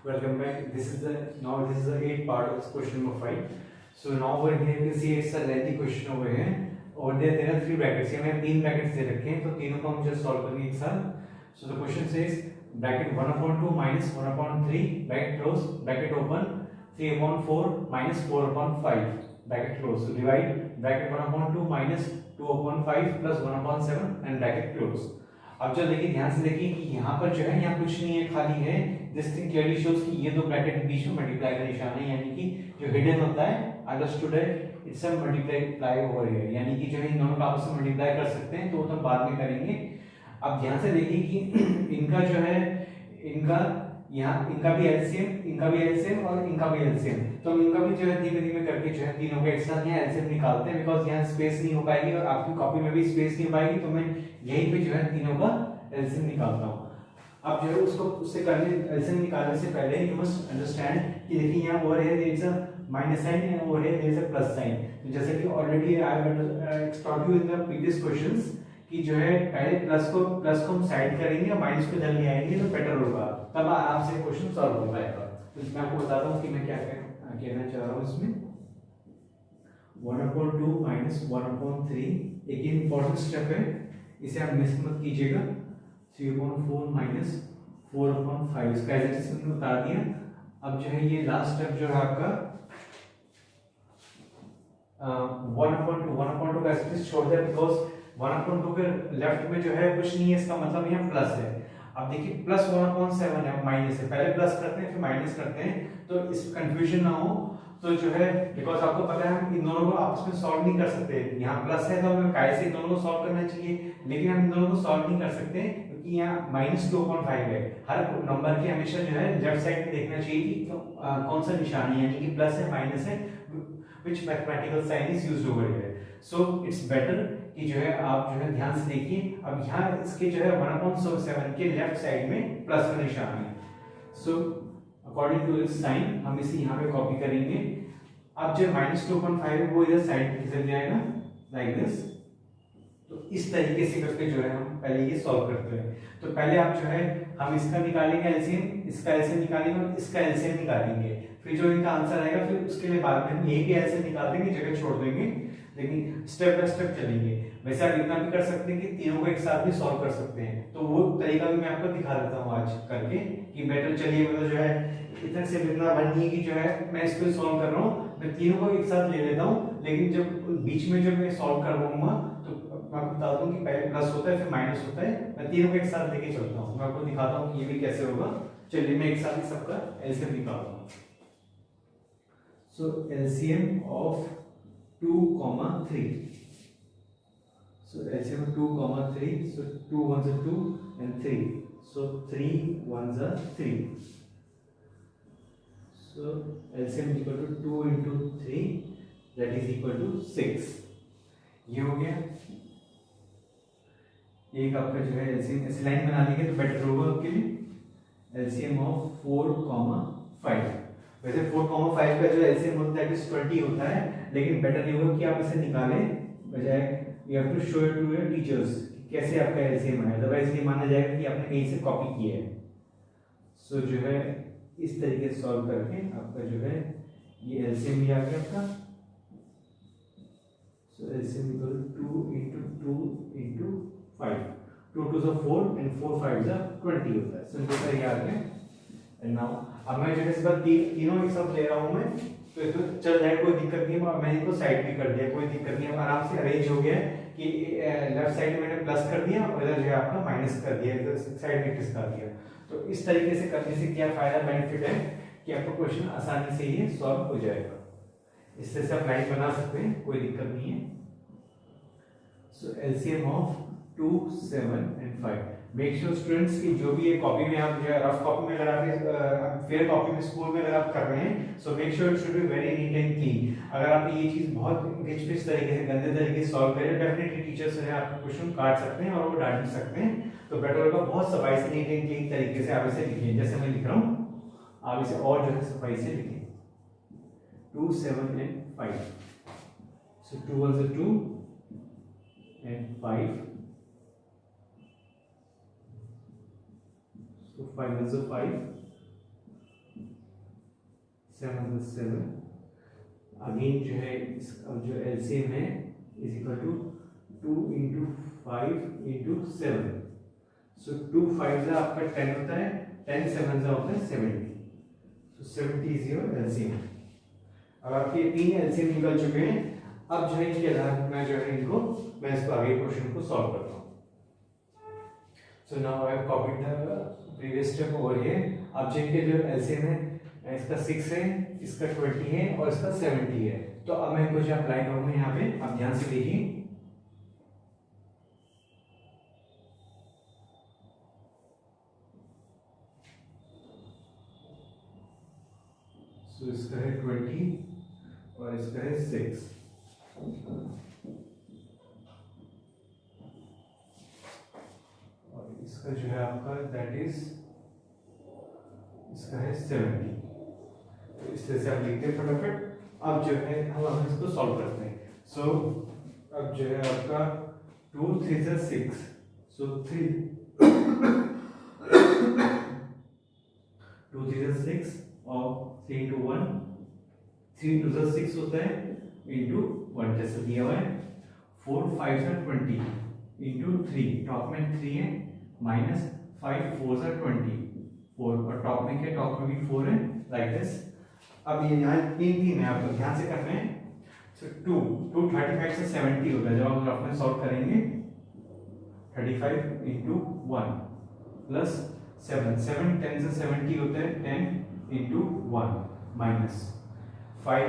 Welcome back. This is the eighth part of question number 5. So now over here you can see it's a lengthy question over here. Over there are three brackets. हमें तीन brackets दे रखे हैं, तो तीनों को हम just solve करेंगे एक साथ. So the question says bracket 1/2 minus 1/3 bracket close bracket open 3/4 minus 4/5 bracket close. So divide bracket 1/2 minus 2/5 plus 1/7 and bracket close. अब जो देखिए ध्यान से देखिए कि यहाँ पर जो है यहाँ कुछ नहीं है, खाली है. दिस थिंग क्लियरली शोज कि ये दो ब्रैकेट के बीच में मल्टीप्लाई का निशान है, यानी कि जो हिडन होता है अंडरस्टूड है it's a multiply over here, यानी कि जो है इन दोनों का आपस में मल्टीप्लाई कर सकते हैं, तो वो तो बाद में करेंगे. अब ध्यान से देखिए कि इनका जो है इनका यहाँ इनका भी एलसीएम और इनका भी एलसीएम, तो हम इनका भी जो है धीमे धीमे करके जो है तीनों का एक साथ यहाँ एलसीएम निकालते हैं, बिकॉज यहाँ स्पेस नहीं हो पाएगी और आपकी कॉपी में भी स्पेस नहीं हो पाएगी, तो मैं यहीं पे जो है तीनों का एलसीएम निकालता हूँ. अब जो है उससे करने एलसीएम निकालने से पहले यू मस्ट अंडरस्टैंड कि देखिए यहाँ over here there is a minus sign and over here there is a plus sign. तो जैसे कि already I have taught you in the previous questions कि जो है पहले प्लस को हम साइड करेंगे और माइनस को इधर ले आएंगे तो बेटर होगा, तब आराम से क्वेश्चन सॉल्व हो पाएगा. तो मैं आपको बताता हूँ कि मैं क्या कहना चाह रहा हूँ इसमें. 1/2 minus 1/3 एक इम्पोर्टेंट स्टेप है, इसे आप मिस मत कीजिएगा. 3/4 minus 4/5 इसका एग्जैक्ट मैंने बता दिया. अब जो है ये लास्ट स्टेप जो है आपका 1/2 का एग्जैक्ट छोड़ दिया, बिकॉज 1/2 के लेफ्ट में जो है कुछ नहीं है, इसका मतलब यहाँ प्लस है. अब देखिए प्लस 1/7 है, माइनस है, पहले प्लस करते हैं फिर माइनस करते हैं, तो इस कंफ्यूजन ना हो. तो जो है बिकॉज आपको पता है हम इन दोनों को आपस में सॉल्व नहीं कर सकते, यहाँ प्लस है तो हमें काय से इन दोनों को सॉल्व करना चाहिए, लेकिन हम इन दोनों को सॉल्व नहीं कर सकते क्योंकि यहाँ -2/5 है. हर नंबर के हमेशा जो है लेफ्ट साइड में देखना चाहिए कि कौन सा निशान है, यानी कि प्लस है माइनस है, which mathematical sign is used over here. So it's better कि जो है आप जो है ध्यान से देखिए. अब यहाँ इसके जो है 1/7 के लेफ्ट साइड में प्लस का निशान है. So according to this sign हम इसे यहाँ पे कॉपी करेंगे. अब जो -2/5 है वो इधर साइड में खिसक जाएगा like this. तो इस तरीके से करके जो है हम पहले ये सॉल्व करते हैं. तो पहले आप जो है हम इसका निकालेंगे एलसीएम, इसका एलसीएम निकालेंगे और इसका एलसीएम निकालेंगे, फिर जो इनका आंसर आएगा फिर उसके लिए बाद में हम एक ही एलसीएम निकाल देंगे, जगह छोड़ देंगे, लेकिन स्टेप बाय स्टेप चलेंगे. वैसे आप इतना भी कर सकते हैं कि तीनों को एक साथ भी सॉल्व कर सकते हैं, तो वो तरीका भी मैं आपको दिखा देता हूँ आज करके कि बेटर. चलिए मतलब जो है इतना से इतना बननी है कि जो है मैं इसको सॉल्व कर रहा हूँ, मैं तीनों को एक साथ ले लेता हूँ, लेकिन जब बीच में जब मैं सॉल्व करवाऊंगा तो मैं आपको बता दूं कि पहले प्लस होता है फिर माइनस होता है, मैं तीनों को एक साथ लेके चलता हूँ. मैं आपको दिखाता हूँ कि ये भी कैसे होगा. चलिए मैं एक साथ ही सबका एलसीएम निकालता हूँ. सो LCM of 2,3. So LCM of 2,3. So 2 1s are 2 and 3. So 3 1s are 3. So LCM is equal to 2 into 3, that is equal to 6. ये हो गया. एक आपका जो है LCM ऐसे लाइन बना लीजिए तो बेटर होगा आपके लिए. LCM of 4,5. वैसे 4,5 का जो LCM होता है 20 होता है, लेकिन बेटर ये होगा कि आप इसे निकालें बजाय you have to show it to your teachers कैसे आपका एलसीएम है, अदरवाइज ये माना जाएगा कि आपने कहीं से कॉपी किया है. सो जो है इस तरीके से सॉल्व करके आपका जो है ये एलसीएम भी आ गया आपका. सो LCM equal 2 into 2 into 5. 2 2s are 4 and 4 5s are 20 होता है. सिंपल सा ये आ गया. एंड नाउ अब मैं जो है इस बार तीनों एक साथ ले रहा हूँ मैं, तो इसको चल जाए, कोई दिक्कत नहीं है. मैंने इनको साइड भी कर दिया, कोई दिक्कत नहीं है, आराम से अरेंज हो गया कि लेफ्ट साइड में मैंने प्लस कर दिया और इधर जो है आपका माइनस कर दिया, इधर साइड में किस कर दिया. तो इस तरीके से करने से क्या फायदा बेनिफिट है कि आपका क्वेश्चन आसानी से ये सॉल्व हो जाएगा. इससे से आप लाइन बना सकते हैं, कोई दिक्कत नहीं है. So LCM of 2 7 and 5. Make sure students कि जो भी ये कॉपी में आप जो है रफ कॉपी में अगर आप फेयर कॉपी में स्कूल में अगर आप कर रहे हैं, so make sure it should be very neat and clean. अगर आप ये चीज बहुत घिच-पिच तरीके से गंदे तरीके से सॉल्व करें, डेफिनेटली टीचर्स जो है आपका क्वेश्चन काट सकते हैं और वो डांट भी सकते हैं. तो बेटर होगा बहुत सफाई से नीट एंड क्लीन तरीके से आप इसे लिखिए, जैसे मैं लिख रहा हूँ आप इसे और जो है सफाई से लिखिए. 2 7 and 5. So 2 1s are 2 and 5. So 5 1s are 5 7 7 again जो है इसका जो एलसीएम है is equal to 2 into 5 into 7। So 2 5 आपका 10 होता है, 10 7 होता है 70। सो 70 इज योर एलसीएम। अब आपके 3 एलसीएम निकल चुके हैं। अब जो है इनके आधार मैं जो है मैं इसको आगे क्वेश्चन को सॉल्व करता हूँ। So now I have copied the previous step over here. अब जो इनके जो एलसीएम है इसका 6 है, इसका 20 है और इसका 70 है। तो अब मैं कुछ अप्लाई करूंगा यहाँ पे, आप ध्यान से देखिए। सो इसका है 20 और इसका है 6। और इसका जो है आपका दैट इज इसका है 70। तो इस तरह से आप लिखते हैं फटाफट। अब जो है हम इसको सॉल्व करते हैं। सो अब जो है आपका 2 3 6। सो 3 2 3 6 और 3 into 1 3 2 6 होता है इंटू 1 जैसे दिया हुआ है। 4 5 20 इंटू 3, टॉप में 3 है, माइनस 5 4 20 4 और टॉप में क्या, टॉप में भी 4 है, लाइक दिस। अब ये यहाँ 3 है, आपको ध्यान से करना है। सो 2 35 से 70 होगा जब हम रफ में सॉल्व करेंगे। 35 इंटू 1 प्लस 7 10 से 70 होता है, 10 इंटू 1 माइनस 5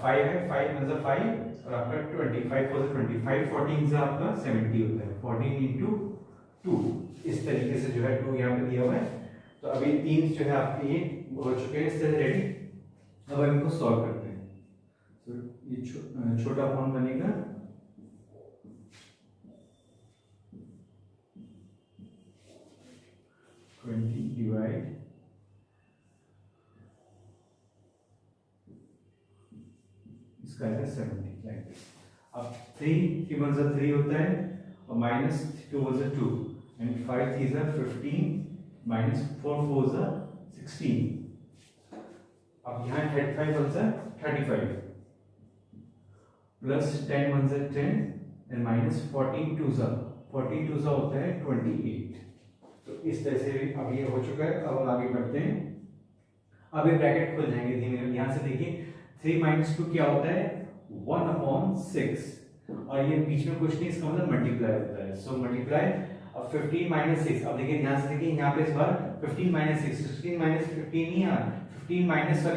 है, 5 मतलब 5 और आपका 25 4 25 14 से आपका 70 होता है, 14 इंटू 2। इस तरीके से जो है 2 यहाँ पे दिया हुआ है। तो अभी 3 जो है आपके ये हो चुके हैं इस तरह रेडी। अब हम इनको सॉल्व करते हैं। तो ये छोटा फॉर्म बनेगा 20 डिवाइड इसका है 70 लाइक दिस। अब 3 की वजह 3 होता है और माइनस 2 वजह 2 एंड 5 3 15 माइनस 4 4 16। अब यहाँ 35 वजह 35 प्लस 10 वजह 10 एंड माइनस 14 2 होता है 28। तो इस तरह से अब ये हो चुका है। अब हम आगे बढ़ते हैं। अब ये ब्रैकेट खुल जाएंगे धीमे धीमे। ध्यान से देखिए 3 माइनस 2 क्या होता है 1/6 और ये बीच में कुछ नहीं, इसका मतलब मल्टीप्लाई होता है। So multiply. अब 15 माइनस 6, अब देखिए ध्यान से देखिए यहाँ पे इस बार 15 माइनस 6 16 माइनस 15 नहीं आ 15 माइनस 16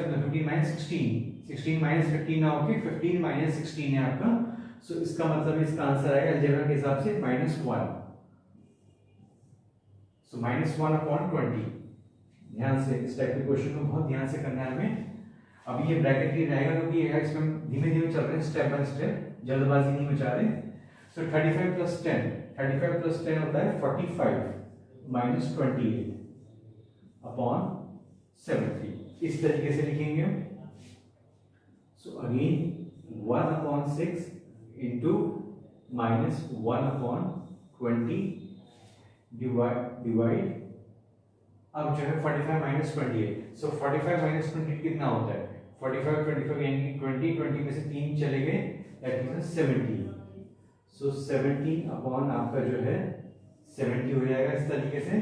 16 माइनस 15 ना होके 15 माइनस 16 है आपका। सो इसका मतलब इसका आंसर आएगा अलजेब्रा के हिसाब से -1। सो -1/20। ध्यान से इस टाइप के क्वेश्चन को बहुत ध्यान से करना है हमें। अब ये ब्रैकेट ही रहेगा क्योंकि इसमें धीमे धीमे चल रहे हैं, स्टेप बाय स्टेप, जल्दबाजी नहीं मचा रहे। सो 35 प्लस 10 होता है 45 माइनस 28 अपॉन 70। इस तरीके से लिखेंगे। So again 1/6 into minus 1/20 divide. अब जो है 45 माइनस 28। सो 45 माइनस 28 कितना होता है 45 25 यानी कि 20 में से 3 चले गए, दैट मींस 70। सो 70 अपॉन आपका जो है 70 हो जाएगा इस तरीके से।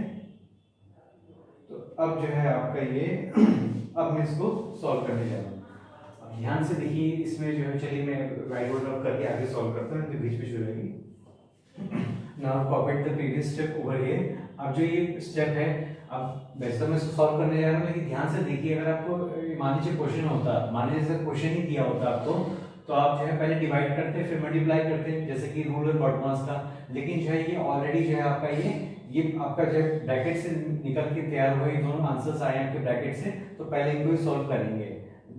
तो अब जो है आपका ये अब मैं इसको सॉल्व करने जा रहा हूँ। अब ध्यान से देखिए इसमें जो है, चलिए मैं राइट बोर्ड ऑफ करके आगे सॉल्व करता हूँ, तो बीच बीच हो जाएगी। Now copy the previous step over here. अब जो ये स्टेप है, अब वैसे तो मैं इसको सॉल्व करने जा रहा हूँ, लेकिन ध्यान से देखिए अगर आपको मान लीजिए क्वेश्चन होता, मान लीजिए क्वेश्चन ही दिया होता आपको, तो आप जो है पहले डिवाइड करते फिर मल्टीप्लाई करते, जैसे कि रूल और बॉटमास का। लेकिन जो है ये ऑलरेडी जो है आपका ये आपका जो है ब्रैकेट से निकल के तैयार हुए दोनों आंसर्स आए आपके ब्रैकेट से, तो पहले इनको ही सॉल्व करेंगे।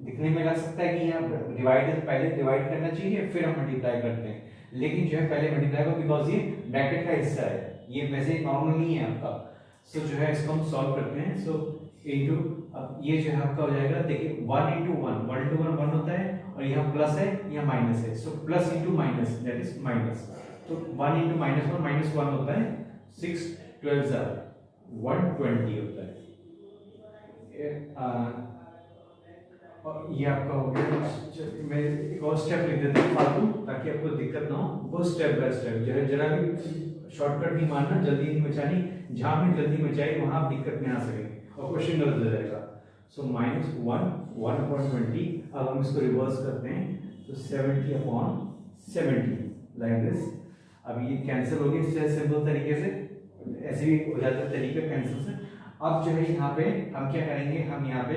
दिखने में लग सकता है कि यहाँ डिवाइड पहले डिवाइड करना चाहिए फिर हम मल्टीप्लाई करते हैं, लेकिन जो है पहले मल्टीप्लाई को, बिकॉज ये ब्रैकेट का हिस्सा है, ये वैसे नॉर्मल नहीं है आपका। सो जो है इसको हम सॉल्व करते हैं। सो इनटू, अब ये जो है आपका हो जाएगा, देखिए 1 into 1 1 होता है और यहाँ प्लस है यहाँ माइनस है। So plus into minus that is minus. तो 1 into -1 -1 होता है, 6 12 120 होता है। और ये आपका हो गया। मैं एक और स्टेप लिख देता हूँ फालतू, ताकि आपको दिक्कत ना हो। वो स्टेप बाय स्टेप जो है, जरा भी शॉर्टकट नहीं मारना, जल्दी नहीं मचानी। जहाँ भी जल्दी मचाई वहाँ आप दिक्कत में आ सकेंगे और क्वेश्चन गलत हो जाएगा। सो -1 1/20। अब हम इसको रिवर्स करते हैं, तो 70/70 लाइक दिस। अब ये कैंसिल हो गया इससे सिंपल तरीके से, ऐसे भी हो जाता है तरीका कैंसिल से। अब जो है यहाँ पे हम क्या करेंगे, हम यहाँ पे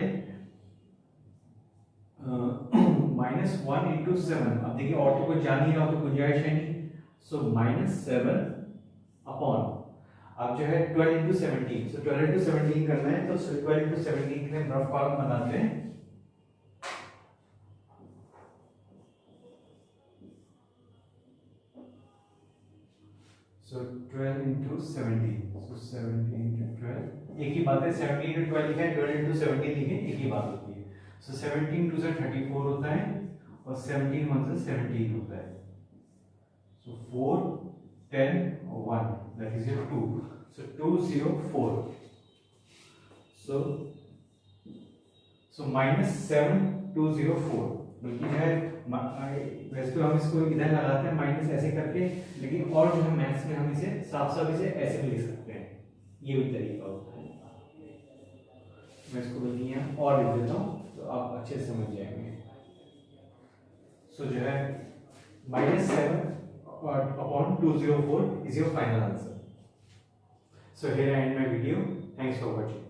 -1 × 7। अब देखिए और तो कुछ जान ही रहा हो तो गुंजाइश है नहीं। सो -7 अपॉन, अब जो है 12 × 17। सो 12 × 17 करना है, तो 12 × 17 के लिए रफ कॉलम बनाते हैं। सो 12 × 17, सो 17 × 12 एक ही बात है। 17 × 12 लिखा है, 12 × 17 लिखे, एक ही बात होती है। सो 17 2 से 34 होता है और 17 1 से 17 होता है। सो 4 10 1 दैट इज योर 2। सो 204। सो -7 204, बल्कि जो है वैसे तो हम इसको इधर लगाते हैं माइनस ऐसे करके, लेकिन और जो है मैथ्स में हम इसे साफ साफ इसे ऐसे भी लिख सकते हैं, ये भी तरीका होता है। मैं इसको बल्कि यहाँ और लिख देता हूँ तो आप अच्छे से समझ जाएंगे। सो जो है -7/204 is your final answer. So here I end my video. Thanks for watching.